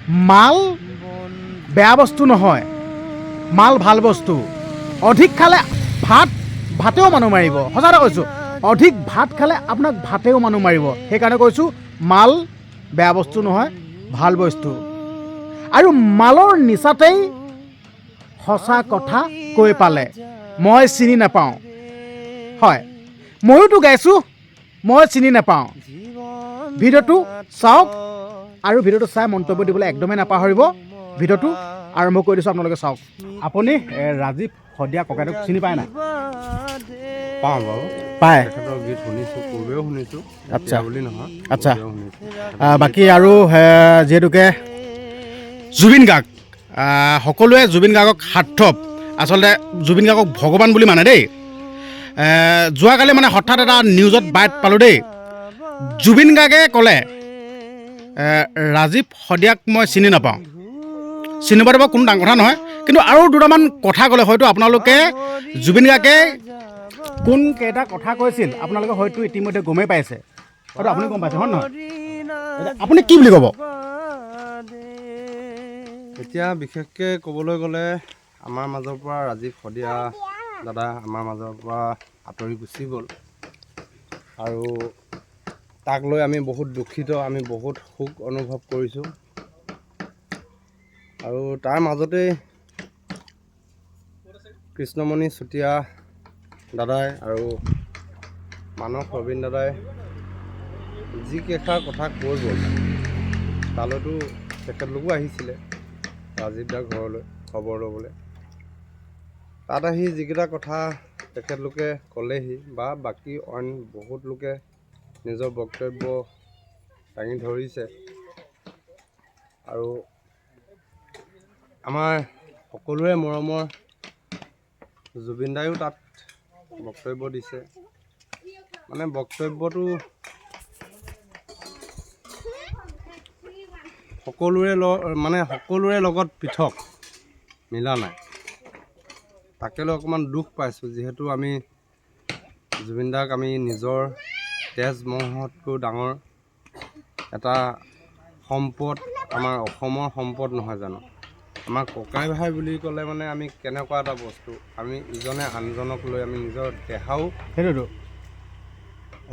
মাল বেয়া বস্তু নহয়, মাল ভাল বস্তু। অধিক খালে ভাতেও মানুহ মাৰিব, সঁচা কথা কৈছোঁ। অধিক ভাত খালে আপোনাক ভাতেও মানুহ মাৰিব। সেইকাৰণে কৈছোঁ মাল বেয়া বস্তু নহয়, ভাল বস্তু। আৰু মালৰ নিচাতেই সঁচা কথা কৈ পালে মই চিনি নাপাওঁ। হয়, ময়োতো গাইছোঁ, মই চিনি নাপাওঁ। ভিডিঅ'টো চাওক আৰু ভিডিঅ'টো চাই মন্তব্য দিবলৈ একদমেই নাপাহৰিব। ভিডিঅ'টো আৰম্ভ কৰি দিছোঁ, আপোনালোকে চাওক। আপুনি ৰাজীৱ শদিয়া ককাইদেউক চিনি পায় নাই? পাওঁ বাৰু, পায়। তেখেতৰ গীত শুনিছোঁ, পূৰ্বেও শুনিছোঁ, আচ্ছা এতিয়া বুলি নহয়, আচ্ছা। পূৰ্বেও শুনিছোঁ। বাকী আৰু যিহেতুকে জুবিন গাৰ্গ, সকলোৱে জুবিন গাৰ্গক সাৰ্থক, আচলতে জুবিন গাৰ্গক ভগৱান বুলি মানে দেই। যোৱাকালি মানে হঠাৎ এটা নিউজত বাইট পালোঁ দেই। জুবিন গাৰ্গে ক'লে ৰাজীৱ শদিয়াক মই চিনি নাপাওঁ। চিনি নোপোৱাটো কোনো ডাঙৰ কথা নহয়, কিন্তু আৰু দুটামান কথা ক'লে। হয়তো আপোনালোকে জুবিন গাৰ্গে কোন কেইটা কথা কৈছিল আপোনালোকে হয়তো ইতিমধ্যে গমেই পাইছে, হয়তো আপুনি গম পাইছে, হয় নহয়? আপুনি কি বুলি ক'ব? এতিয়া বিশেষকৈ ক'বলৈ গ'লে আমাৰ মাজৰ পৰা ৰাজীৱ শদিয়া দাদা আমাৰ মাজৰ পৰা আঁতৰি গুচি গ'ল, আৰু তাক লৈ আমি বহুত দুখিত, আমি বহুত সুখ অনুভৱ কৰিছোঁ। আৰু তাৰ মাজতেই কৃষ্ণমণি চুতীয়া দাদাই আৰু মানস ৰবীন দাদাই যি কেইষাৰ কথা কৈ গ'ল, তালৈতো তেখেতলোকো আহিছিলে ৰাজীৱ দাৰ ঘৰলৈ খবৰ ল'বলৈ। তাত আহি যিকেইটা কথা তেখেতলোকে ক'লেহি, বা বাকী অইন বহুত লোকে নিজৰ বক্তব্য দাঙি ধৰিছে, আৰু আমাৰ সকলোৰে মৰমৰ জুবিন দায়ো তাত বক্তব্য দিছে। মানে বক্তব্যটো সকলোৰে লগত পৃথক, মিলা নাই। তাকে লৈ অকণমান দুখ পাইছোঁ, যিহেতু আমি জুবিন দাক আমি নিজৰ তেজ মঙহতকৈও ডাঙৰ এটা সম্পদ, আমাৰ অসমৰ সম্পদ নহয় জানো? আমাৰ ককাই ভাই বুলি ক'লে মানে আমি কেনেকুৱা এটা বস্তু, আমি ইজনে আনজনক লৈ আমি নিজৰ দেহাও সেইটোতো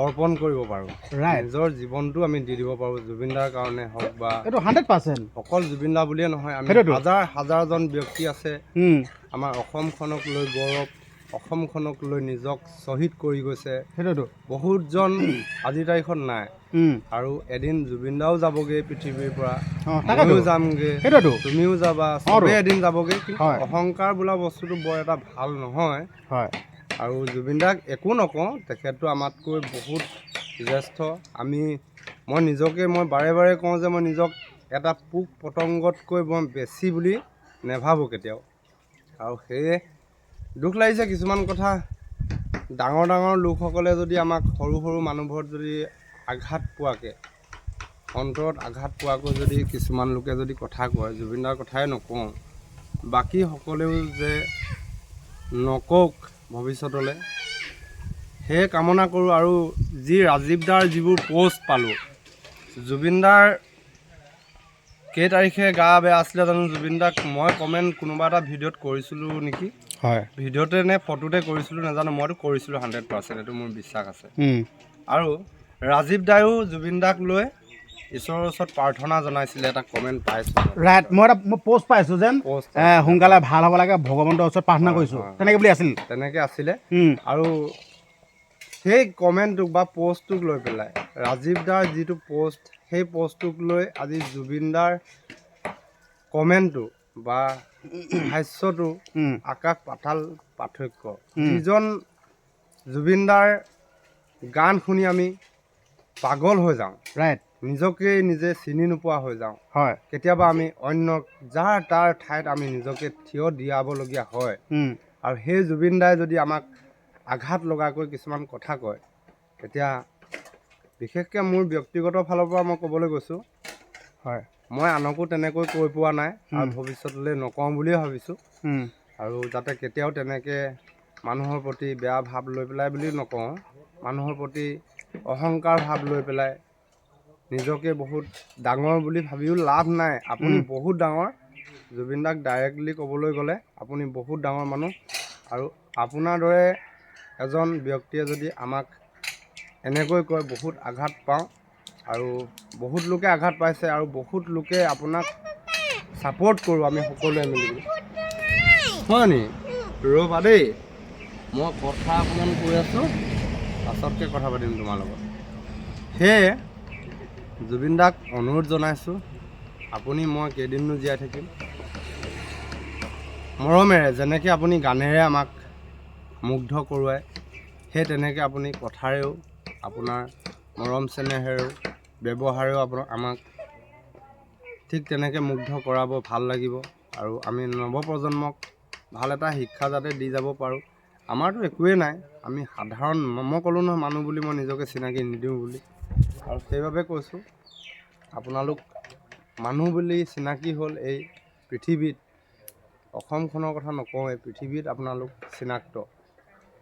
অৰ্পণ কৰিব পাৰোঁ, ৰাইট। নিজৰ জীৱনটো আমি দি দিব পাৰোঁ জুবিন দাৰ কাৰণে হওক, বা এইটো 100%। অকল জুবিন দা বুলিয়ে নহয়, আমি সেইটোতো হাজাৰ হাজাৰজন ব্যক্তি আছে আমাৰ অসমখনক লৈ গৌৰৱ, অসমখনক লৈ নিজক শ্বহীদ কৰি গৈছে। সেইটোতো বহুতজন আজিৰ তাৰিখত নাই, আৰু এদিন জুবিন দাও যাবগৈ পৃথিৱীৰ পৰা, ময়ো যামগৈ, সেইটোতো তুমিও যাবা, চবেই এদিন যাবগৈ। কিন্তু হয়। অহংকাৰ বোলা বস্তুটো বৰ এটা ভাল নহয়। হয়। আৰু জুবিন দাক একো নকওঁ, তেখেতটো আমাতকৈ বহুত জ্যেষ্ঠ। মই নিজকে বাৰে বাৰে কওঁ যে মই নিজক এটা পোক পতংগতকৈ মই বেছি বুলি নেভাবোঁ কেতিয়াও। আৰু সেয়ে দুখ লাগিছে কিছুমান কথা, ডাঙৰ ডাঙৰ লোকসকলে যদি আমাক সৰু সৰু মানুহবোৰত যদি আঘাত পোৱাকৈ, অন্তৰত আঘাত পোৱাকৈ যদি কিছুমান লোকে যদি কথা কয়, জুবিন দাৰ কথাই নকওঁ, বাকীসকলেও যে নকওক ভৱিষ্যতলৈ, সেয়ে কামনা কৰোঁ। আৰু যি ৰাজীৱ দাৰ যিবোৰ পষ্ট পালোঁ, জুবিন দাৰ কেই তাৰিখে গা বেয়া আছিলে জানো, জুবিন দাক মই কমেণ্ট কোনোবা এটা ভিডিঅ'ত কৰিছিলোঁ নেকি, হয়, ভিডিঅ'তে নে ফটোতে কৰিছিলোঁ নাজানো, মইতো কৰিছিলোঁ 100%, এইটো মোৰ বিশ্বাস আছে। আৰু ৰাজীৱ দায়ো জুবিন দাক লৈ ঈশ্বৰৰ ওচৰত প্ৰাৰ্থনা জনাইছিলে, এটা কমেণ্ট পাইছোঁ। ৰাইট, মই পষ্ট পাইছোঁ যেন সোনকালে ভাল হ'ব লাগে, ভগৱন্তৰ ওচৰত প্ৰাৰ্থনা কৰিছোঁ, তেনেকৈ বুলি আছিল। তেনেকৈ আছিলে। আৰু সেই কমেণ্টটোক বা পষ্টটোক লৈ পেলাই, ৰাজীৱ দাৰ যিটো পষ্ট, সেই পষ্টটোক লৈ আজি জুবিন দাৰ কমেণ্টটো বা ভাষ্যটো আকাশ পাতাল পাৰ্থক্য। যিজন জুবিন দাৰ গান শুনি আমি পাগল হৈ যাওঁ, ৰাইট, নিজকে নিজে চিনি নোপোৱা হৈ যাওঁ, হয়, কেতিয়াবা আমি অন্য যাৰ তাৰ ঠাইত আমি নিজকে থিয় দিয়াবলগীয়া হয়। আৰু সেই জুবিন দাই যদি আমাক আঘাত লগাকৈ কিছুমান কথা কয়, তেতিয়া বিশেষকৈ মোৰ ব্যক্তিগত ফালৰ পৰা মই ক'বলৈ গৈছোঁ, হয়, মই আনকো তেনেকৈ কৈ পোৱা নাই, আৰু ভৱিষ্যতলৈ নকওঁ বুলিয়ে ভাবিছোঁ। আৰু যাতে কেতিয়াও তেনেকৈ মানুহৰ প্ৰতি বেয়া ভাৱ লৈ পেলাই বুলি নকওঁ, মানুহৰ প্ৰতি অহংকাৰ ভাৱ লৈ পেলাই নিজকে বহুত ডাঙৰ বুলি ভাবিও লাভ নাই। আপুনি বহুত ডাঙৰ। জুবিন দাক ডাইৰেক্টলি ক'বলৈ গ'লে আপুনি বহুত ডাঙৰ মানুহ। আৰু আপোনাৰ দৰে এজন ব্যক্তিয়ে যদি আমাক এনেকৈ কয় বহুত আঘাত পাওঁ। আৰু বহুত লোকে আঘাত পাইছে আৰু বহুত লোকে আপোনাক ছাপোৰ্ট কৰোঁ আমি সকলোৱে মিলি। হয় নি? ৰ'বা দেই, মই কথা অকণমান কৈ আছোঁ, পাছতকৈ কথা পাতিম তোমাৰ লগত। সেয়ে জুবিন দাক অনুৰোধ জনাইছোঁ, আপুনি মই কেইদিননো জীয়াই থাকিম। মৰমেৰে যেনেকৈ আপুনি গানেৰে আমাক মুগ্ধ কৰোৱায়, সেই তেনেকৈ আপুনি কথাৰেও আপোনাৰ মৰম চেনেহেৰেও ব্যৱহাৰেও আমাক ঠিক তেনেকৈ মুগ্ধ কৰাব, ভাল লাগিব। আৰু আমি নৱপ্ৰজন্মক ভাল এটা শিক্ষা যাতে দি যাব পাৰোঁ। আমাৰতো একোৱেই নাই, আমি সাধাৰণ, মই ক'লোঁ নহয় মানুহ বুলি মই নিজকে চিনাকি নিদিওঁ বুলি। আৰু সেইবাবে কৈছোঁ, আপোনালোক মানুহ বুলি চিনাকি হ'ল এই পৃথিৱীত, অসমখনৰ কথা নকওঁ, এই পৃথিৱীত আপোনালোক চিনাক্ত।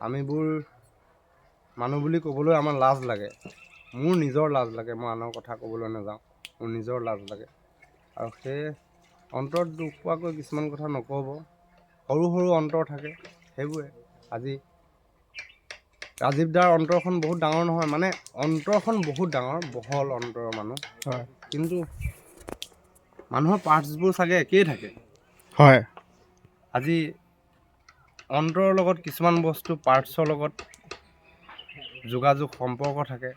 আমিবোৰ মানুহ বুলি ক'বলৈ আমাৰ লাজ লাগে। মোৰ নিজৰ লাজ লাগে, মই আনৰ কথা ক'বলৈ নাযাওঁ, মোৰ নিজৰ লাজ লাগে। আৰু সেই অন্তৰত দুখ পোৱাকৈ কিছুমান কথা নক'ব। সৰু সৰু অন্তৰ থাকে, সেইবোৰে। আজি ৰাজীৱ দাৰ অন্তৰখন বহুত ডাঙৰ নহয়, মানে অন্তৰখন বহুত ডাঙৰ, বহল অন্তৰৰ মানুহ। হয়। কিন্তু মানুহৰ পাৰ্টছবোৰ চাগে একেই থাকে। হয়। আজি অন্তৰৰ লগত কিছুমান বস্তু পাৰ্টছৰ লগত যোগাযোগ সম্পৰ্ক থাকে।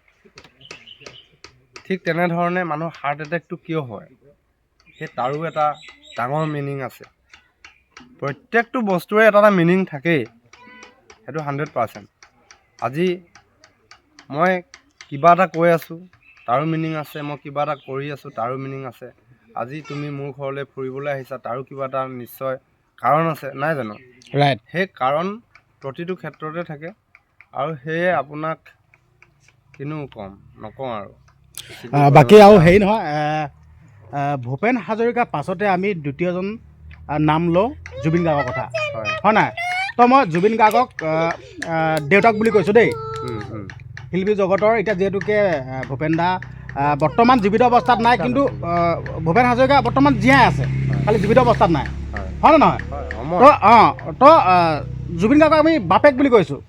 ঠিক তেনেধৰণে মানুহৰ হাৰ্ট এটেকটো কিয় হয়, সেই তাৰো এটা ডাঙৰ মিনিং আছে। প্ৰত্যেকটো বস্তুৰে এটা এটা মিনিং থাকেই, সেইটো 100%। আজি মই কিবা এটা কৈ আছোঁ, তাৰো মিনিং আছে। মই কিবা এটা কৰি আছোঁ, তাৰো মিনিং আছে। আজি তুমি মোৰ ঘৰলৈ ফুৰিবলৈ আহিছা, তাৰো কিবা এটা নিশ্চয় কাৰণ আছে, নাই জানো? ৰাইট। সেই কাৰণ প্ৰতিটো ক্ষেত্ৰতে থাকে। আৰু সেয়ে আপোনাক কিনো ক'ম, নকওঁ আৰু। বাকী আৰু হেৰি নহয়, ভূপেন হাজৰিকাৰ পাছতে আমি দ্বিতীয়জন নাম লওঁ জুবিন গাৰ্গৰ কথা, হয় নাই? তো মই জুবিন গাৰ্গক দেউতাক বুলি কৈছোঁ দেই। শিল্পী জগতৰ এতিয়া যিহেতুকে ভূপেন দা বৰ্তমান জীৱিত অৱস্থাত নাই, কিন্তু ভূপেন হাজৰিকা বৰ্তমান জীয়াই আছে, খালি জীৱিত অৱস্থাত নাই, হয় নে নহয়? তো জুবিন গাৰ্গক আমি বাপেক বুলি কৈছোঁ।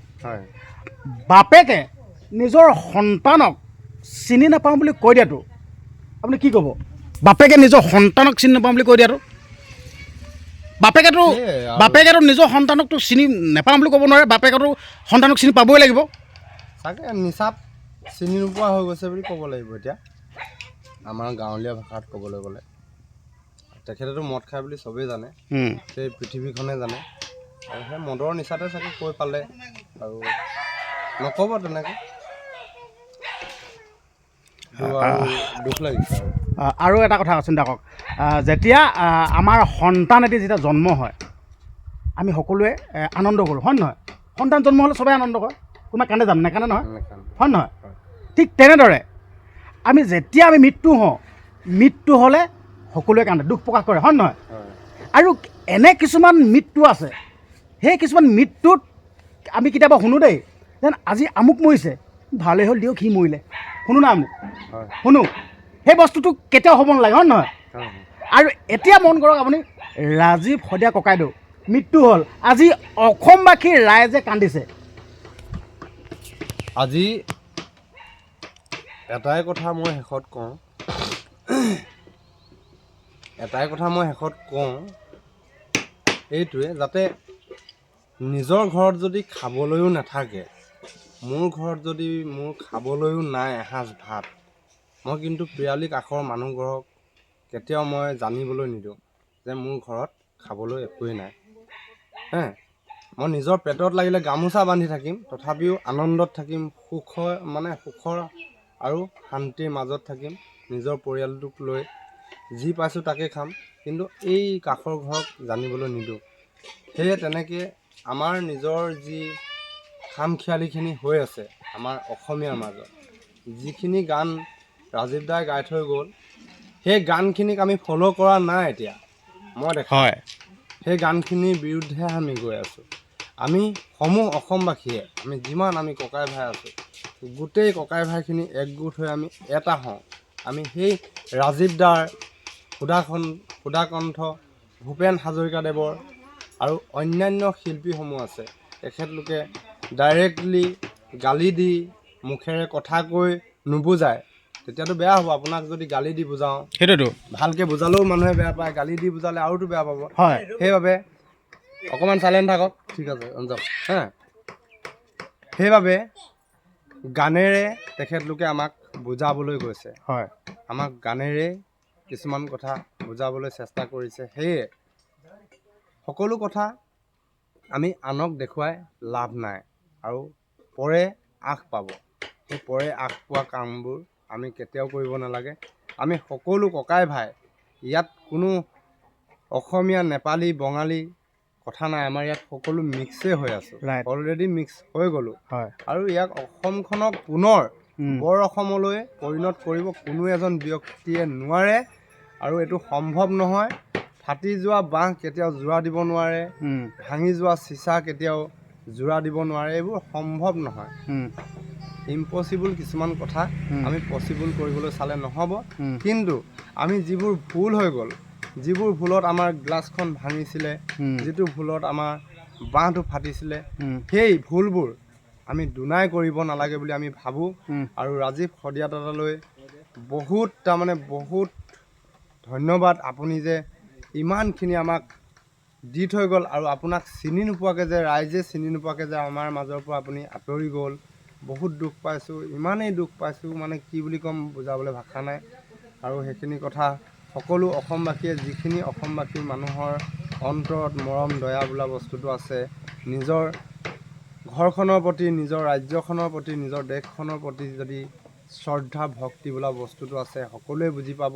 বাপেকে নিজৰ সন্তানক চিনি নাপাওঁ বুলি কৈ দিয়াটো আপুনি কি ক'ব? বাপেকে নিজৰ সন্তানক চিনি নাপাওঁ বুলি কৈ দিয়াটো, বাপেকেতো নিজৰ সন্তানকতো চিনি নাপাওঁ বুলি ক'ব নোৱাৰে, বাপেকেতো সন্তানক চিনি পাবই লাগিব। চাগে নিচাত চিনি নোপোৱা হৈ গৈছে বুলি ক'ব লাগিব এতিয়া, আমাৰ গাঁৱলীয়া ভাষাত ক'বলৈ গ'লে। তেখেতেতো মদ খায় বুলি চবেই জানে, সেই পৃথিৱীখনে জানে। আৰু সেই মদৰ নিচাতে চাগে কৈ পালে, আৰু নক'ব তেনেকৈ। দুখ লাগিছে। আৰু এটা কথা চিন্তা কৰক, যেতিয়া আমাৰ সন্তান এটি যেতিয়া জন্ম হয়, আমি সকলোৱে আনন্দ কৰোঁ, হয় নহয়? সন্তান জন্ম হ'লে চবেই আনন্দ কৰে, কোনোবাই কান্দে জানো? নেকান্দে নহয়, হয় নহয়? ঠিক তেনেদৰে যেতিয়া আমি মৃত্যু হওঁ, মৃত্যু হ'লে সকলোৱে কান্দে, দুখ প্ৰকাশ কৰে, হয় নহয়? আৰু এনে কিছুমান মৃত্যু আছে, সেই কিছুমান মৃত্যুত আমি কেতিয়াবা শুনো দেই, যেন আজি আমুক মৰিছে, ভালেই হ'ল দিয়ক সি মৰিলে, শুনো না আমি? শুনো। সেই বস্তুটো কেতিয়াও হ'ব নালাগে, হয় নহয়? আৰু এতিয়া মন কৰক আপুনি, ৰাজীৱ শইকীয়া ককাইদেউ মৃত্যু হ'ল, আজি অসমবাসীৰ ৰাইজে কান্দিছে। আজি এটাই কথা মই শেষত কওঁ, এইটোৱে, যাতে নিজৰ ঘৰত যদি খাবলৈও নাথাকে, মোৰ ঘৰত যদি মোৰ খাবলৈও নাই এসাঁজ ভাত, মই কিন্তু পিৰালি কাষৰ মানুহঘৰক কেতিয়াও মই জানিবলৈ নিদিওঁ যে মোৰ ঘৰত খাবলৈ একোৱেই নাই। মই নিজৰ পেটত লাগিলে গামোচা বান্ধি থাকিম, তথাপিও আনন্দত থাকিম, সুখৰ আৰু শান্তিৰ মাজত থাকিম, নিজৰ পৰিয়ালটোক লৈ যি পাইছোঁ তাকে খাম, কিন্তু এই কাষৰ ঘৰক জানিবলৈ নিদিওঁ। সেয়ে তেনেকৈ আমাৰ নিজৰ যি খামখিয়ালিখিনি হৈ আছে আমাৰ অসমীয়াৰ মাজত, যিখিনি গান ৰাজীৱ দাই গাই থৈ গ'ল, সেই গানখিনিক আমি ফ'ল' কৰা নাই এতিয়া, মই দেখা। সেই গানখিনিৰ বিৰুদ্ধে আমি গৈ আছোঁ। আমি সমূহ অসমবাসীয়ে, আমি যিমান আমি ককাই ভাই আছোঁ, গোটেই ককাই ভাইখিনি একগোট হৈ আমি এটা হওঁ, আমি সেই ৰাজীৱ দাৰ সুধাকণ্ঠ ভূপেন হাজৰিকাদেৱৰ আৰু অন্যান্য শিল্পীসমূহ আছে, তেখেতলোকে ডাইৰেক্টলি গালি দি মুখেৰে কথা কৈ নুবুজায়, তেতিয়াতো বেয়া হ'ব। আপোনাক যদি গালি দি বুজাওঁ, সেইটোতো ভালকৈ বুজালেও মানুহে বেয়া পায়, গালি দি বুজালে আৰুতো বেয়া পাব। হয়, সেইবাবে অকণমান চাইলেণ্ট থাকক, ঠিক আছে অঞ্জক হা। সেইবাবে গানেৰে তেখেতলোকে আমাক বুজাবলৈ গৈছে, হয়, আমাক গানেৰে কিছুমান কথা বুজাবলৈ চেষ্টা কৰিছে। সেয়ে সকলো কথা আমি আনক দেখুৱাই লাভ নাই আৰু পৰে আশ পাব। সেই পৰে আশ পোৱা কামবোৰ আমি কেতিয়াও কৰিব নালাগে। আমি সকলো ককাই ভাই, ইয়াত কোনো অসমীয়া, নেপালী, বঙালী কথা নাই, আমাৰ ইয়াত সকলো মিক্সেই হৈ আছোঁ, অলৰেডি মিক্স হৈ গ'লোঁ। হয়, আৰু ইয়াক অসমখনক পুনৰ বৰ অসমলৈ পৰিণত কৰিব কোনো এজন ব্যক্তিয়ে নোৱাৰে আৰু এইটো সম্ভৱ নহয়। ফাটি যোৱা বাঁহ কেতিয়াও জোৰা দিব নোৱাৰে, ভাঙি যোৱা চিচা কেতিয়াও জোৰা দিব নোৱাৰে, এইবোৰ সম্ভৱ নহয়, ইম্পচিবল কিছুমান কথা আমি পচিবল কৰিবলৈ চালে নহ'ব। কিন্তু আমি যিবোৰ ভুল হৈ গ'ল, যিবোৰ ভুলত আমাৰ গ্লাছখন ভাঙিছিলে, যিটো ভুলত আমাৰ বাঁহটো ফাটিছিলে, সেই ভুলবোৰ আমি দুনাই কৰিব নালাগে বুলি আমি ভাবোঁ। আৰু ৰাজীৱ শদিয়া দাদালৈ বহুত ধন্যবাদ। আপুনি যে ইমানখিনি আমাক দি থৈ গ'ল আৰু আপোনাক চিনি নোপোৱাকৈ যে, ৰাইজে চিনি নোপোৱাকৈ যে আমাৰ মাজৰ পৰা আপুনি আঁতৰি গ'ল, বহুত দুখ পাইছোঁ, ইমানেই দুখ পাইছোঁ মানে কি বুলি ক'ম, বুজাবলৈ ভাষা নাই। আৰু সেইখিনি কথা সকলো অসমবাসীয়ে, যিখিনি অসমবাসীৰ মানুহৰ অন্তৰত মৰম দয়া বোলা বস্তুটো আছে, নিজৰ ঘৰখনৰ প্ৰতি, নিজৰ ৰাজ্যখনৰ প্ৰতি, নিজৰ দেশখনৰ প্ৰতি যদি শ্ৰদ্ধা ভক্তি বোলা বস্তুটো আছে, সকলোৱে বুজি পাব।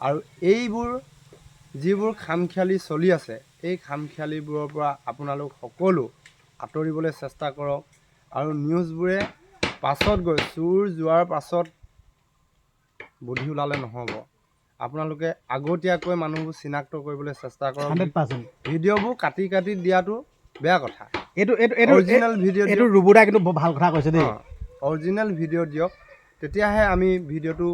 আৰু এইবোৰ যিবোৰ খামখেয়ালি চলি আছে, এই খামখেয়ালিবোৰৰ পৰা আপোনালোক সকলো আঁতৰিবলৈ চেষ্টা কৰক। আৰু নিউজবোৰে পাছত গৈ চুৰ যোৱাৰ পাছত বুদ্ধি ওলালে নহ'ব, আপোনালোকে আগতীয়াকৈ মানুহবোৰ চিনাক্ত কৰিবলৈ চেষ্টা কৰক। 100%। ভিডিঅ'বোৰ কাটি কাটি দিয়াটো বেয়া কথা। অৰিজিনেল ভিডিঅ' এইটো ৰুবুদাই কিন্তু বৰ ভাল কথা কৈছে দেই। অৰিজিনেল ভিডিঅ' দিয়ক, তেতিয়াহে আমি ভিডিঅ'টো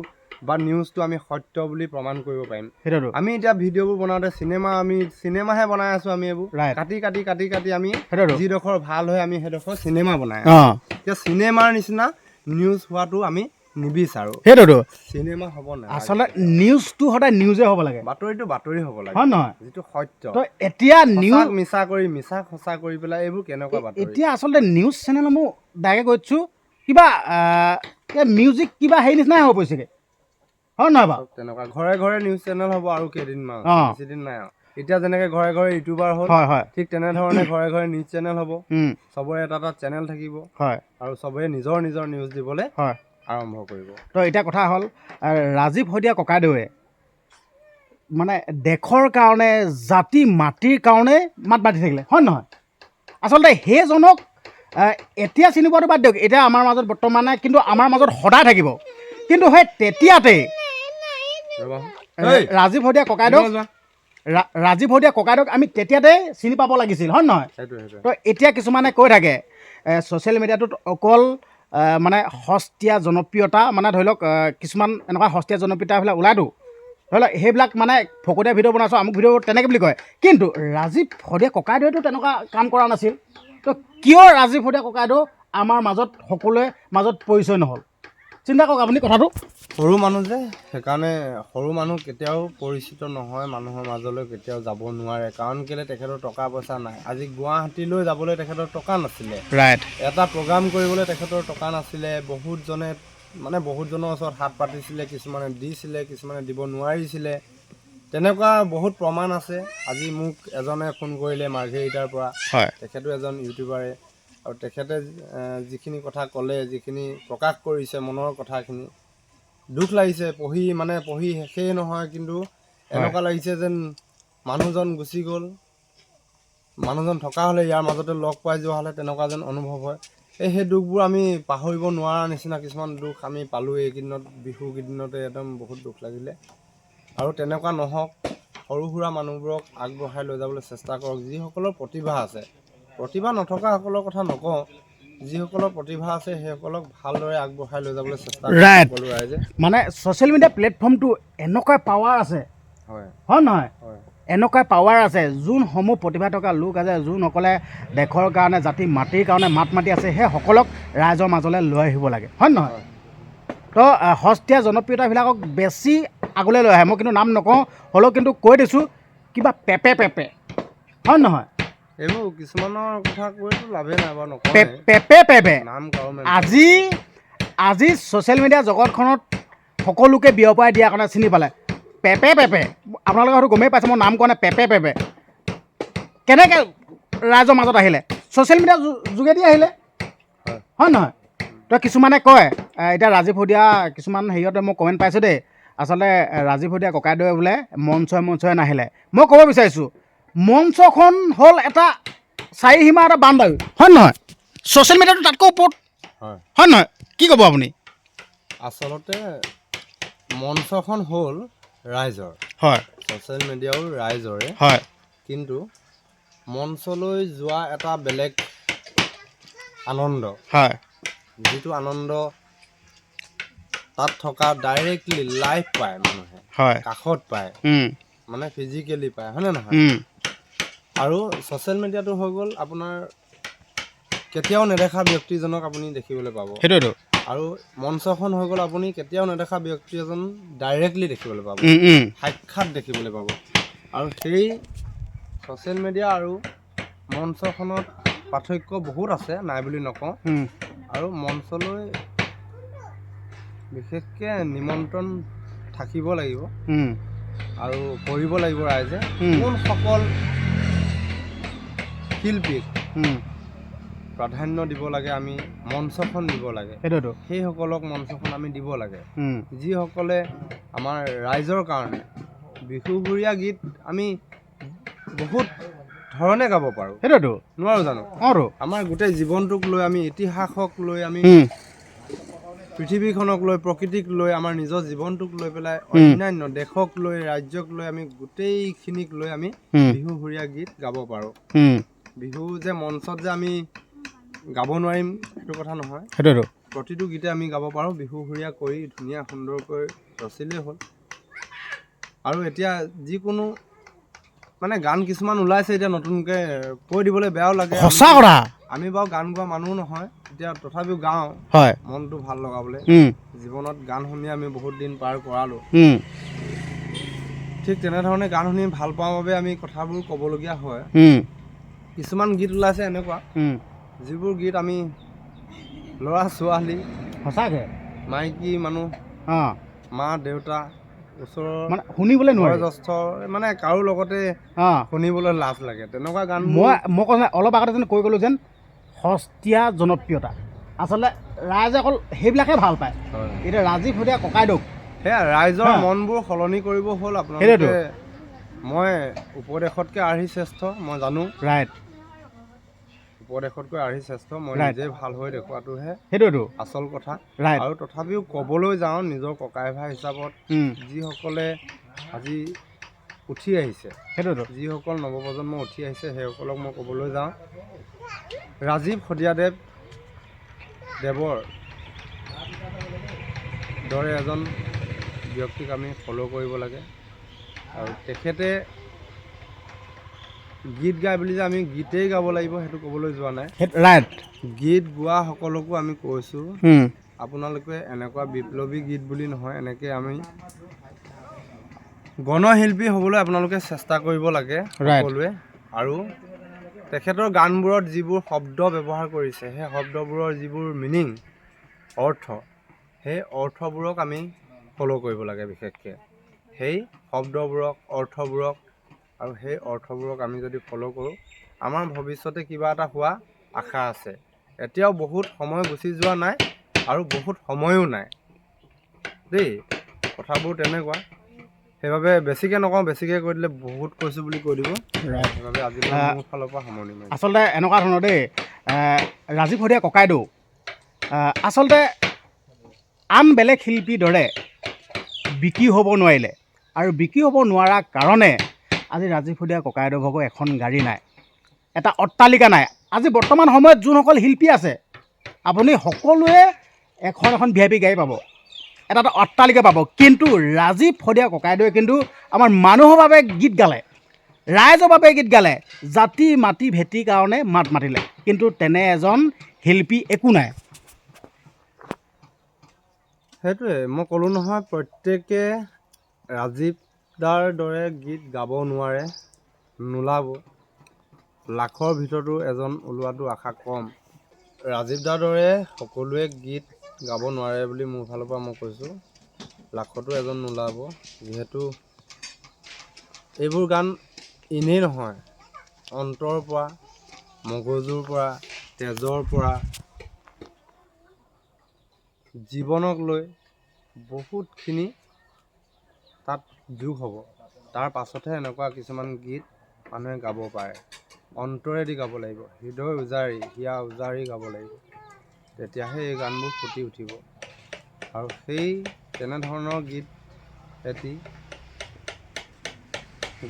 বা নিউজটো আমি সত্য বুলি প্ৰমাণ কৰিব পাৰিম। আমি এতিয়া ভিডিঅ'বোৰ বনাওঁতে চিনেমাহে বনাই আছোঁ, আমি এইবোৰ কাটি কাটি কাটি কাটি আমি যিডোখৰ ভাল হয় আমি সেইডোখৰ চিনেমা বনাই আছোঁ। এতিয়া চিনেমাৰ নিচিনা নিউজ হোৱাটো আমি নিবিচাৰোঁ। সেইটোতো চিনেমা হ'ব নাই, আচলতে নিউজটো সদায় নিউজে হ'ব লাগে, বাতৰিটো বাতৰি হ'ব লাগে, হয় নহয়? যিটো সত্য। তো এতিয়া নিউজ মিছা কৰি মিছা সঁচা কৰি পেলাই এইবোৰ কেনেকুৱা বাতৰি। এতিয়া আচলতে নিউজ চেনেলসমূহ ডাইৰেক্ট কৈছোঁ কিবা মিউজিক কিবা হেৰি নিচিনাই হৈ পৰিছেগৈ, হয় নহয় বাৰু? তেনেকুৱা ঘৰে ঘৰে নিউজ চেনেল হ'ব আৰু কেইদিনমান, বেছিদিন নাই আৰু। এতিয়া যেনেকৈ ঘৰে ঘৰে ইউটিউবাৰ হ'ল, ঠিক তেনেধৰণে ঘৰে ঘৰে নিউজ চেনেল হ'ব, চবৰে এটা এটা চেনেল থাকিব, আৰু চবৰে নিজৰ নিজৰ নিউজ দিবলৈ আৰম্ভ কৰিব। তো এতিয়া কথা হ'ল, ৰাজীৱ শইকীয়া ককাইদেৱে মানে দেশৰ কাৰণে, জাতি মাটিৰ কাৰণে মাত মাতি থাকিলে, হয় নহয়? আচলতে সেইজনক এতিয়া চিনি পোৱাটো বাদ দিয়ক, এতিয়া আমাৰ মাজত বৰ্তমানে, কিন্তু আমাৰ মাজত সদায় থাকিব। কিন্তু সেই তেতিয়াতে ৰাজীৱ শইকীয়া ককাইদেউক আমি তেতিয়াতে চিনি পাব লাগিছিল, হয় নহয়? তো এতিয়া কিছুমানে কৈ থাকে ছ'চিয়েল মিডিয়াটোত অকল মানে সস্তীয়া জনপ্ৰিয়তা, মানে ধৰি লওক কিছুমান এনেকুৱা সস্তীয়া জনপ্ৰিয়তাবিলাক ওলাইতো, ধৰি লওক সেইবিলাক মানে ফকতীয়া ভিডিঅ' বনাইছোঁ, আমুক ভিডিঅ' তেনেকৈ বুলি কয়। কিন্তু ৰাজীৱ শইকীয়া ককাইদেউতো তেনেকুৱা কাম কৰা নাছিল। তো কিয় ৰাজীৱ শইকীয়া ককাইদেউ আমাৰ মাজত সকলোৱে মাজত পৰিচয় নহ'ল? চিন্তা কৰক আপুনি কথাটো। সৰু মানুহ যে, সেইকাৰণে সৰু মানুহ কেতিয়াও পৰিচিত নহয়, মানুহৰ মাজলৈ কেতিয়াও যাব নোৱাৰে। কাৰণ কেলৈ, তেখেতৰ টকা পইচা নাই। আজি গুৱাহাটীলৈ যাবলৈ তেখেতৰ টকা নাছিলে, এটা প্ৰগ্ৰাম কৰিবলৈ তেখেতৰ টকা নাছিলে। বহুতজনৰ ওচৰত হাত পাতিছিলে, কিছুমানে দিছিলে, কিছুমানে দিব নোৱাৰিছিলে। তেনেকুৱা বহুত প্ৰমাণ আছে। আজি মোক এজনে ফোন কৰিলে মাৰ্ঘেৰিটাৰ পৰা, তেখেতো এজন ইউটিউবাৰে, আৰু তেখেতে যিখিনি কথা ক'লে, যিখিনি প্ৰকাশ কৰিছে মনৰ কথাখিনি, দুখ লাগিছে। পঢ়ি শেষেই নহয়, কিন্তু এনেকুৱা লাগিছে যেন মানুহজন গুচি গ'ল, মানুহজন থকা হ'লে, ইয়াৰ মাজতে লগ পাই যোৱা হ'লে, তেনেকুৱা যেন অনুভৱ হয়। সেই দুখবোৰ আমি পাহৰিব নোৱাৰা নিচিনা কিছুমান দুখ আমি পালোঁ এইকেইদিনত, বিহু কেইদিনতে একদম বহুত দুখ লাগিলে। আৰু তেনেকুৱা নহওক, সৰু সুৰা মানুহবোৰক আগবঢ়াই লৈ যাবলৈ চেষ্টা কৰক। যিসকলৰ প্ৰতিভা আছে, প্ৰতিভা নথকাসকলৰ কথা নকওঁ, যিসকলৰ প্ৰতিভা আছে সেইসকলক ভালদৰে আগবঢ়াই লৈ যাবলৈ চেষ্টা Right. কৰিব ৰাইজে। মানে ছ'চিয়েল মিডিয়া প্লেটফৰ্মটো এনেকুৱা পাৱাৰ আছে, হয় হয় নহয়? হয় এনেকুৱা পাৱাৰ আছে, যোনসমূহ প্ৰতিভা থকা লোক আছে, যোনসকলে দেশৰ কাৰণে, জাতি মাটিৰ কাৰণে মাত মাতি আছে, সেই সকলক ৰাইজৰ মাজলৈ লৈ আহিব লাগে, হয় নহয়? হয়। তো সস্তীয়া জনপ্ৰিয়তাবিলাকক বেছি আগলৈ লৈ আহে। মই কিন্তু নাম নকওঁ, হ'লেও কিন্তু কৈ দিছোঁ, কিবা পেপে হয় নহয়? এইবোৰ কিছুমানৰ কথা কৈতো লাভেই নাই বাৰু, নকওঁ পেপে নাম কাৰো আজি ছ'চিয়েল মিডিয়া জগতখনত সকলোকে বিয়পাই দিয়াৰ কাৰণে চিনি পালে। পেপে আপোনালোকে হয়তো গমেই পাইছে, মই নাম কোৱা নাই। পেপে কেনেকৈ ৰাইজৰ মাজত আহিলে? ছ'চিয়েল মিডিয়াৰ যোগেদি আহিলে, হয় নহয়? তো কিছুমানে কয়, এতিয়া ৰাজীৱ শদিয়া কিছুমান হেৰিয়তে মই কমেণ্ট পাইছোঁ দেই, আচলতে ৰাজীৱ শদিয়া ককাইদেৱে বোলে মঞ্চই নাহিলে। মই ক'ব বিচাৰিছোঁ, মঞ্চখন হ'ল এটা চাৰিসীমা এটা বাউণ্ডাৰী, হয় নহয়? ছ'চিয়েল মিডিয়াটো তাতকৈ ওপৰত, হয় নহয়? কি ক'ব আপুনি? আচলতে মঞ্চখন হ'ল ৰাইজৰ, হয়, ছ'চিয়েল মিডিয়াও ৰাইজৰে, হয়, কিন্তু মঞ্চলৈ যোৱা এটা বেলেগ আনন্দ, হয়, যিটো আনন্দ তাত থকা ডাইৰেক্টলি লাইভ পায় মানুহে, হয়, কাষত পায়, মানে ফিজিকেলি পায়, হয়নে নহয়? আৰু ছ'চিয়েল মিডিয়াটো হৈ গ'ল আপোনাৰ কেতিয়াও নেদেখা ব্যক্তিজনক আপুনি দেখিবলৈ পাব। সেইটোৱেতো। আৰু মঞ্চখন হৈ গ'ল আপুনি কেতিয়াও নেদেখা ব্যক্তি এজন ডাইৰেক্টলি দেখিবলৈ পাব, সাক্ষাৎ দেখিবলৈ পাব। আৰু সেই ছ'চিয়েল মিডিয়া আৰু মঞ্চখনত পাৰ্থক্য বহুত আছে, নাই বুলি নকওঁ। আৰু মঞ্চলৈ বিশেষকৈ নিমন্ত্ৰণ থাকিব লাগিব আৰু কৰিব লাগিব ৰাইজে, কোনসকল শিল্পীক প্ৰাধান্য দিব লাগে, আমি মঞ্চখন দিব লাগে, সেইসকলক মঞ্চখন আমি দিব লাগে। যিসকলে আমাৰ ৰাইজৰ কাৰণে বিহুসুৰীয়া গীত আমি বহুত ধৰণে গাব পাৰোঁ, সেইটোতো নোৱাৰোঁ জানো? আমাৰ গোটেই জীৱনটোক লৈ, আমি ইতিহাসক লৈ, আমি পৃথিৱীখনক লৈ, প্ৰকৃতিক লৈ, আমাৰ নিজৰ জীৱনটোক লৈ পেলাই, অন্যান্য দেশক লৈ, ৰাজ্যক লৈ, আমি গোটেইখিনিক লৈ আমি বিহুসুৰীয়া গীত গাব পাৰোঁ। বিহু যে মঞ্চত যে আমি গাব নোৱাৰিম সেইটো কথা নহয়, সেইটোতো প্ৰতিটো গীতে আমি গাব পাৰোঁ। বিহুসুৰীয়া কৰি ধুনীয়া সুন্দৰকৈ ৰচিলেই হ'ল। আৰু এতিয়া যিকোনো মানে গান কিছুমান ওলাইছে, এতিয়া নতুনকৈ কৈ দিবলৈ বেয়াও লাগে। সঁচা কথা। আমি বাৰু গান গোৱা মানুহ নহয়, এতিয়া তথাপিও গাওঁ, হয়, মনটো ভাল লগাবলৈ। জীৱনত গান শুনি আমি বহুত দিন পাৰ কৰালোঁ। ঠিক তেনেধৰণে গান শুনি ভাল পাওঁ বাবে আমি কথাবোৰ ক'বলগীয়া হয়। কিছুমান গীত ওলাইছে এনেকুৱা, যিবোৰ গীত আমি ল'ৰা ছোৱালী, সঁচাকৈ মাইকী মানুহ, মা দেউতা, ওচৰৰ মানে শুনিবলৈ নোৱাৰে, বয়োজ্যেষ্ঠ মানে কাৰো লগতে শুনিবলৈ লাজ লাগে তেনেকুৱা গান। মই কৈছোঁ অলপ আগতে যেন কৈ গ'লোঁ যেন সস্তীয়া জনপ্ৰিয়তা, আচলতে ৰাইজে অকল সেইবিলাকে ভাল পায়। এতিয়া ৰাজীৱ শদিয়া ককাইদেউক সেয়া ৰাইজৰ মনবোৰ সলনি কৰিব হ'ল আপোনালোকে। মই উপদেশতকৈ আৰ্হি শ্ৰেষ্ঠ, মই জানো। ৰাইট, উপদেশতকৈ আৰ্হি শ্ৰেষ্ঠ, মই নিজে ভাল হৈ দেখুৱাটোহে সেইটোৱেতো আচল কথা। আৰু তথাপিও ক'বলৈ যাওঁ নিজৰ ককাই ভাই হিচাপত, যিসকলে আজি উঠি আহিছে, সেইটোতো যিসকল নৱপ্ৰজন্ম উঠি আহিছে, সেইসকলক মই ক'বলৈ যাওঁ, ৰাজীৱ শদিয়াদেৱৰ দৰে এজন ব্যক্তিক আমি ফ'ল' কৰিব লাগে। আৰু তেখেতে গীত গায় বুলি যে আমি গীতেই গাব লাগিব সেইটো ক'বলৈ যোৱা নাই। ৰাইট, গীত গোৱা সকলকো আমি কৈছোঁ, আপোনালোকে এনেকুৱা বিপ্লৱী গীত বুলি নহয়, এনেকৈ আমি গণশিল্পী হ'বলৈ আপোনালোকে চেষ্টা কৰিব লাগে সকলোৱে। আৰু তেখেতৰ গানবোৰত যিবোৰ শব্দ ব্যৱহাৰ কৰিছে, সেই শব্দবোৰৰ যিবোৰ মিনিং, অৰ্থ, সেই অৰ্থবোৰক আমি ফ'ল' কৰিব লাগে বিশেষকৈ। সেই শব্দবোৰক, অৰ্থবোৰক, আৰু সেই অৰ্থবোৰক আমি যদি ফ'ল' কৰোঁ, আমাৰ ভৱিষ্যতে কিবা এটা হোৱা আশা আছে। এতিয়াও বহুত সময় গুচি যোৱা নাই আৰু বহুত সময়ো নাই দেই, কথাবোৰ তেনেকুৱা। সেইবাবে বেছিকৈ নকওঁ, বেছিকৈ কৈ দিলে বহুত কৈছোঁ বুলি কৈ দিব। সেইবাবে আজি মোৰ ফালৰ পৰা সামৰণি মাৰিছোঁ। আচলতে এনেকুৱা ধৰণৰ দেই, ৰাজীৱ শদিয়া ককাইদেউ আচলতে আন বেলেগ শিল্পীৰ দৰে বিক্ৰী হ'ব নোৱাৰিলে, আৰু বিক্ৰী হ'ব নোৱাৰাৰ কাৰণে আজি ৰাজীৱ শদিয়া ককাইদেউ ভাগৰ এখন গাড়ী নাই, এটা অট্টালিকা নাই। আজি বৰ্তমান সময়ত যোনসকল শিল্পী আছে, আপুনি সকলোৱে এখন এখন VIP গাড়ী পাব, এটা অট্টালিকা পাব, কিন্তু ৰাজীৱ শদিয়া ককাইদেৱে কিন্তু আমাৰ মানুহৰ বাবে গীত গালে, ৰাইজৰ বাবে গীত গালে, জাতি মাটি ভেটিৰ কাৰণে মাত মাতিলে, কিন্তু তেনে এজন শিল্পী একো নাই। সেইটোৱে মই ক'লোঁ নহয়, প্ৰত্যেকে ৰাজীৱ দাৰ দৰে গীত গাব নোৱাৰে, নোলাব। লাখৰ ভিতৰতো এজন ওলোৱাটো আশা কম। ৰাজীৱ দাৰ দৰে সকলোৱে গীত গাব নোৱাৰে বুলি মোৰ ফালৰ পৰা মই কৈছোঁ। লাখতো এজন নোলাব, যিহেতু এইবোৰ গান এনেই নহয়, অন্তৰৰ পৰা, মগজুৰ পৰা, তেজৰ পৰা, জীৱনক লৈ বহুতখিনি তাত যোগ হ'ব। তাৰ পাছতহে এনেকুৱা কিছুমান গীত মানুহে গাব পাৰে। অন্তৰেদি গাব লাগিব, হৃদয় উজাৰি, হিয়া উজাৰি গাব লাগিব, তেতিয়াহে এই গানবোৰ ফুটি উঠিব। আৰু সেই তেনেধৰণৰ গীত এটি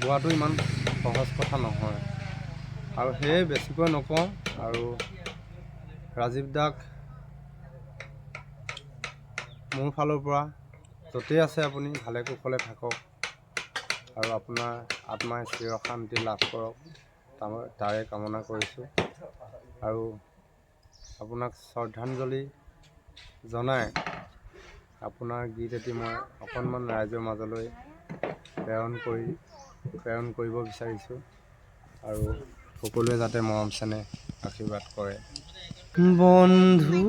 গোৱাটো ইমান সহজ কথা নহয়। আৰু সেয়ে বেছিকৈ নকওঁ, আৰু ৰাজীৱ দাক মোৰ ফালৰ পৰা য'তেই আছে আপুনি ভালে কুশলে থাকক, আৰু আপোনাৰ আত্মাই চিৰ শান্তি লাভ কৰক, তাৰে কামনা কৰিছোঁ। আৰু আপোনাক শ্ৰদ্ধাঞ্জলি জনাই আপোনাৰ গীত এটি মই অকণমান ৰাইজৰ মাজলৈ প্ৰেৰণ কৰিব বিচাৰিছোঁ, আৰু সকলোৱে যাতে মৰম চেনেহ আশীৰ্বাদ কৰে। বন্ধু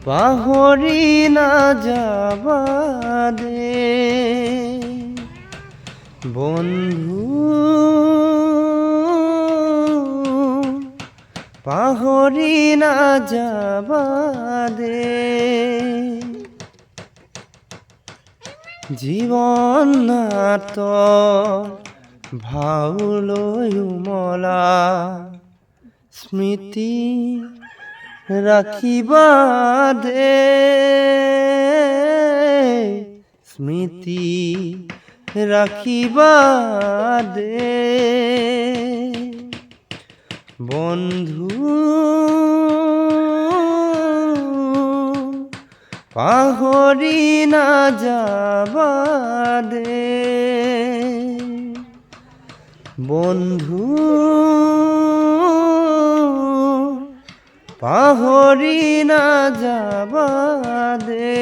পাহৰি নাযাবা দে, বন্ধু পাহৰি নাযাবা দে, জীৱন নাটৰ ভাওলৈ উমলা স্মৃতি ৰাখিবা দে, স্মৃতি ৰাখিবা দে, বন্ধু পাহৰি নাযাবা দে, বন্ধু পাহৰি নাযাবা দে,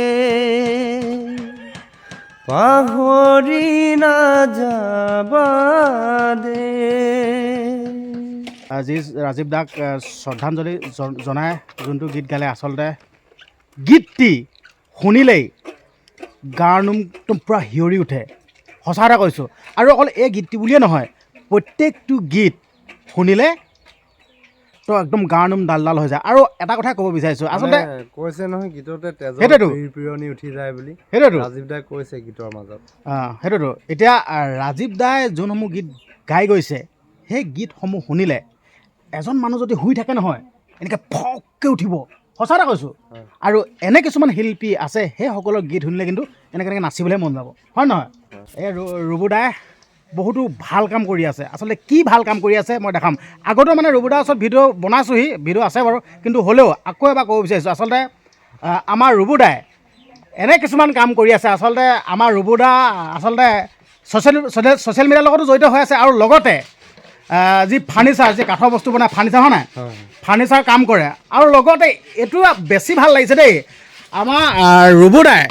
পাহৰি নাযাবা দে। আজি ৰাজীৱ দাক শ্ৰদ্ধাঞ্জলি জনাই যোনটো গীত গালে, আচলতে গীতটি শুনিলেই গাৰ নোমটো পূৰা শিয়ৰি উঠে, সঁচা কথা কৈছোঁ। আৰু অকল এই গীতটি বুলিয়ে নহয়, প্ৰত্যেকটো গীত শুনিলে তো একদম গাৰ নোম ডাল ডাল হৈ যায়। আৰু এটা কথা ক'ব বিচাৰিছোঁ, আচলতে কৈছে নহয় গীততে সেইটোৱেতো পিৰণি উঠি যায় বুলি, সেইটোৱেতো ৰাজীৱ দাই কৈছে গীতৰ মাজত। সেইটোতো এতিয়া ৰাজীৱ দাই যোনসমূহ গীত গাই গৈছে, সেই গীতসমূহ শুনিলে এজন মানুহ যদি শুই থাকে নহয়, এনেকৈ ফককৈ উঠিব, সঁচা কথা কৈছোঁ। আৰু এনে কিছুমান শিল্পী আছে, সেইসকলৰ গীত শুনিলে কিন্তু এনেকৈ নাচিবলৈ মন যাব, হয় নহয়? এই ৰুবুদাই বহুতো ভাল কাম কৰি আছে। আচলতে কি ভাল কাম কৰি আছে মই দেখাম। আগতেও মানে ৰুবুদাৰ ওচৰত ভিডিঅ' বনাইছোঁহি, ভিডিঅ' আছে বাৰু, কিন্তু হ'লেও আকৌ এবাৰ ক'ব বিচাৰিছোঁ, আচলতে আমাৰ ৰুবুদাই এনে কিছুমান কাম কৰি আছে। আচলতে আমাৰ ৰুবুদা আচলতে ছ'চিয়েল মিডিয়াৰ লগতো জড়িত হৈ আছে, আৰু লগতে যি ফাৰ্নিচাৰ, যি কাঠৰ বস্তু বনাই ফাৰ্নিচাৰ, হয় নাই, ফাৰ্নিচাৰ কাম কৰে। আৰু লগতে এইটো বেছি ভাল লাগিছে দেই, আমাৰ ৰুবুদাই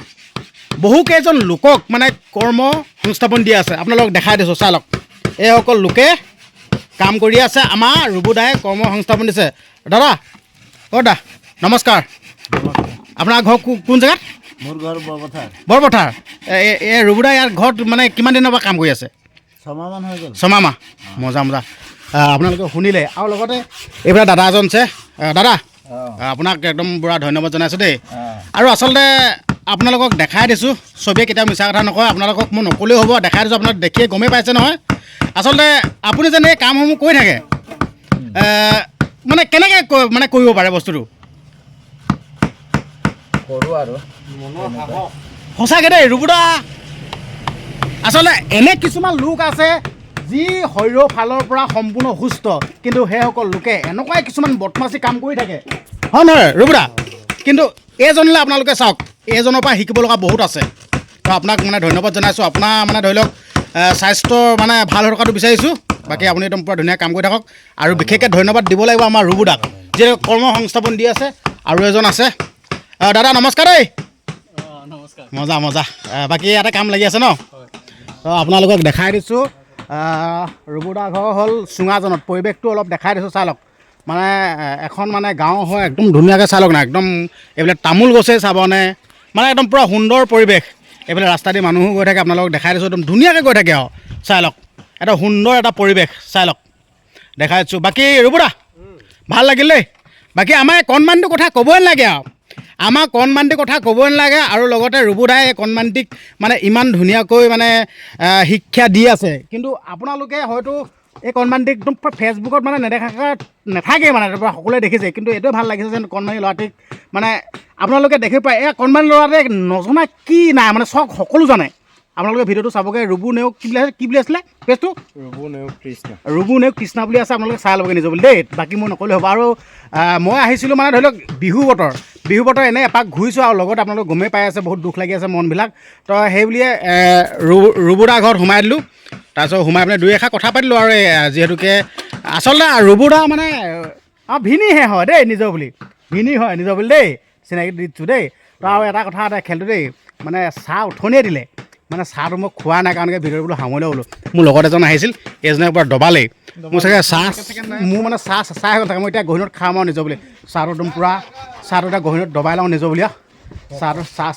বহুকেইজন লোকক মানে কৰ্ম সংস্থাপন দি আছে। আপোনালোকক দেখাই দিছোঁ, চাই লওক, এইসকল লোকে কাম কৰি আছে, আমাৰ ৰুবুদাই কৰ্ম সংস্থাপন দিছে। দাদা, দাদা নমস্কাৰ। আপোনাৰ ঘৰ কোন জেগাত? মোৰ ঘৰ বৰপথাৰ। বৰপথাৰ। এই ৰুবুদাই ইয়াৰ ঘৰত মানে কিমান দিনৰ পৰা কাম কৰি আছে? 6 মাহমান হৈ গ'ল। 6 মাহ। মজা মজা। আপোনালোকে শুনিলে। আৰু লগতে এইবিলাক দাদা এজন আছে, দাদা আপোনাক একদম পূৰা ধন্যবাদ জনাইছোঁ দেই। আৰু আচলতে আপোনালোকক দেখাই দিছোঁ, চবেই কেতিয়াও মিছা কথা নকয়, আপোনালোকক মই নক'লেও হ'ব, দেখাই দিছোঁ, আপোনালোকে দেখিয়ে গমেই পাইছে নহয়। আচলতে আপুনি যেনে এই কামসমূহ কৰি থাকে, মানে কেনেকৈ মানে কৰিব পাৰে বস্তুটো? কৰোঁ আৰু সঁচাকৈ দেই ৰুবুদা, আচলতে এনে কিছুমান লোক আছে যি শৰীৰৰ ফালৰ পৰা সম্পূৰ্ণ সুস্থ কিন্তু সেইসকল লোকে এনেকুৱাই কিছুমান বদমাচি কাম কৰি থাকে হয় নহয় ৰবুদা কিন্তু এইজনলৈ আপোনালোকে চাওক এইজনৰ পৰা শিকিব লগা বহুত আছে তো আপোনাক মানে ধন্যবাদ জনাইছোঁ আপোনাৰ মানে ধৰি লওক স্বাস্থ্য মানে ভাল হৈ থকাটো বিচাৰিছোঁ বাকী আপুনি একদম পূৰা ধুনীয়া কাম কৰি থাকক আৰু বিশেষকৈ ধন্যবাদ দিব লাগিব আমাৰ ৰবুদাক যিয়ে কৰ্ম সংস্থাপন দি আছে আৰু এজন আছে দাদা নমস্কাৰ দেই মজা মজা বাকী ইয়াতে কাম লাগি আছে ন তো আপোনালোকক দেখাই দিছোঁ ৰবুদা ঘৰ হ'ল চুঙাজনত পৰিৱেশটো অলপ দেখাই দিছোঁ চাই লওক মানে এখন মানে গাঁও হয় একদম ধুনীয়াকৈ চাই লওক না একদম এইবিলাক তামোল গছেই চাবনে মানে একদম পূৰা সুন্দৰ পৰিৱেশ এইফালে ৰাস্তা দি মানুহো গৈ থাকে আপোনালোকক দেখাই দিছোঁ একদম ধুনীয়াকৈ গৈ থাকে আৰু চাই লওক এটা সুন্দৰ এটা পৰিৱেশ চাই লওক দেখাই দিছোঁ বাকী ৰবুদা ভাল লাগিল দেই বাকী আমাৰ কণমানিটোৰ কথা ক'বই নালাগে আৰু আমাৰ কণমানিটোৰ কথা ক'বই নালাগে আৰু লগতে ৰবুদাই কণমানিটিক মানে ইমান ধুনীয়াকৈ মানে শিক্ষা দি আছে কিন্তু আপোনালোকে হয়তো এই কণমানিটিক একদম ফেচবুকত মানে নেদেখাকৈ নাথাকেই মানে তাৰপৰা সকলোৱে দেখিছে কিন্তু এইটোৱে ভাল লাগিছে যেন কণমানি ল'ৰাটিক মানে আপোনালোকে দেখি পায় এই কণমানি ল'ৰাটোৱে নজনা কি নাই মানে চব সকলো জানে আপোনালোকে ভিডিঅ'টো চাবগৈ ৰবু নেওগ কি বুলি আছিলে পেজটো ৰবু নেওগ কৃষ্ণ বুলি আছে আপোনালোকে চাই ল'বগৈ নিজৰ বুলি দেই বাকী মই নক'লেই হ'ব আৰু মই আহিছিলোঁ মানে ধৰি লওক বিহু বতৰ এনেই এপাক ঘূৰিছোঁ আৰু লগত আপোনালোকে গমেই পাই আছে বহুত দুখ লাগি আছে মনবিলাক তো সেই বুলিয়ে ৰবুদা ঘৰত সোমাই দিলোঁ তাৰপিছত সোমাই পেলাই দুই এষাৰ কথা পাতিলোঁ আৰু যিহেতুকে আচলতে ৰবুদা মানে ভিনিহে হয় দেই নিজৰ বুলি ভিনি হয় নিজৰ বুলি দেই চিনাকি দিছোঁ দেই তো আৰু এটা কথা এটা খেলটো দেই মানে চাহ উঠনিয়ে দিলে মানে চাহটো মই খোৱা নাই কাৰণ ভিডিঅ'টো বোলো সামৰি বোলো মোৰ লগত এজন আহিছিল এইজনে পৰা দবালেই মোৰ চাগে চাহ মোৰ মানে চাহ হৈ গ'ল থাকে মই এতিয়া গহীনত খাম আৰু নিজৰ বুলি চাহটো একদম পূৰা চাহটো এতিয়া গহীনত দবাই লওঁ নিজৰ বুলি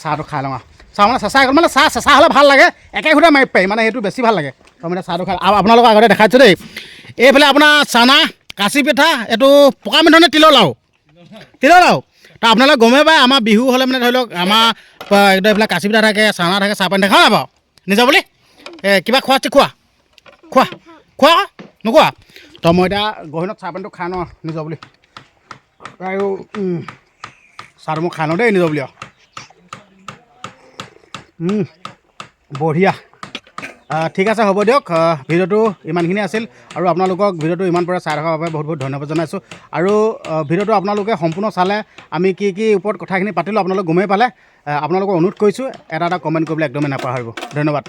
চাহটো খাই লওঁ চাহ মানে চেঁচা হৈ গ'ল মানে চেঁচা হ'লে ভাল লাগে একে সুধা মাৰি পাৰি মানে সেইটো বেছি ভাল লাগে তো মানে চাহটো খাই আৰু আপোনালোকৰ আগতে দেখাইছোঁ দেই এইফালে আপোনাৰ চানা কাচি পিঠা এইটো পকা মিঠৈ নে তিলৰ লাও তো আপোনালোকে গমেই পায় আমাৰ বিহু হ'লে মানে ধৰি লওক আমাৰ একদম এইবিলাক কাচি পিঠা থাকে চানা থাকে চাহপানী দেখা নাই বাৰু নিজৰ বুলি কিবা খোৱা নোখোৱা তো মই এতিয়া গহীনত চাহপানীটো খাই লওঁ নিজৰ বুলি আৰু চাহটো মই খাই লওঁ দেই নিজৰ বুলি আৰু বঢ়িয়া ঠিক আছে হ'ব দিয়ক ভিডিঅ'টো ইমানখিনি আছিল আৰু আপোনালোকক ভিডিঅ'টো ইমান পৰা চাই থকাৰ বাবে বহুত বহুত ধন্যবাদ জনাইছোঁ আৰু ভিডিঅ'টো আপোনালোকে সম্পূৰ্ণ চালে আমি কি ওপৰত কথাখিনি পাতিলোঁ আপোনালোকে গমেই পালে আপোনালোকক অনুৰোধ কৰিছোঁ এটা কমেণ্ট কৰিবলৈ একদমেই নাপাহৰিব ধন্যবাদ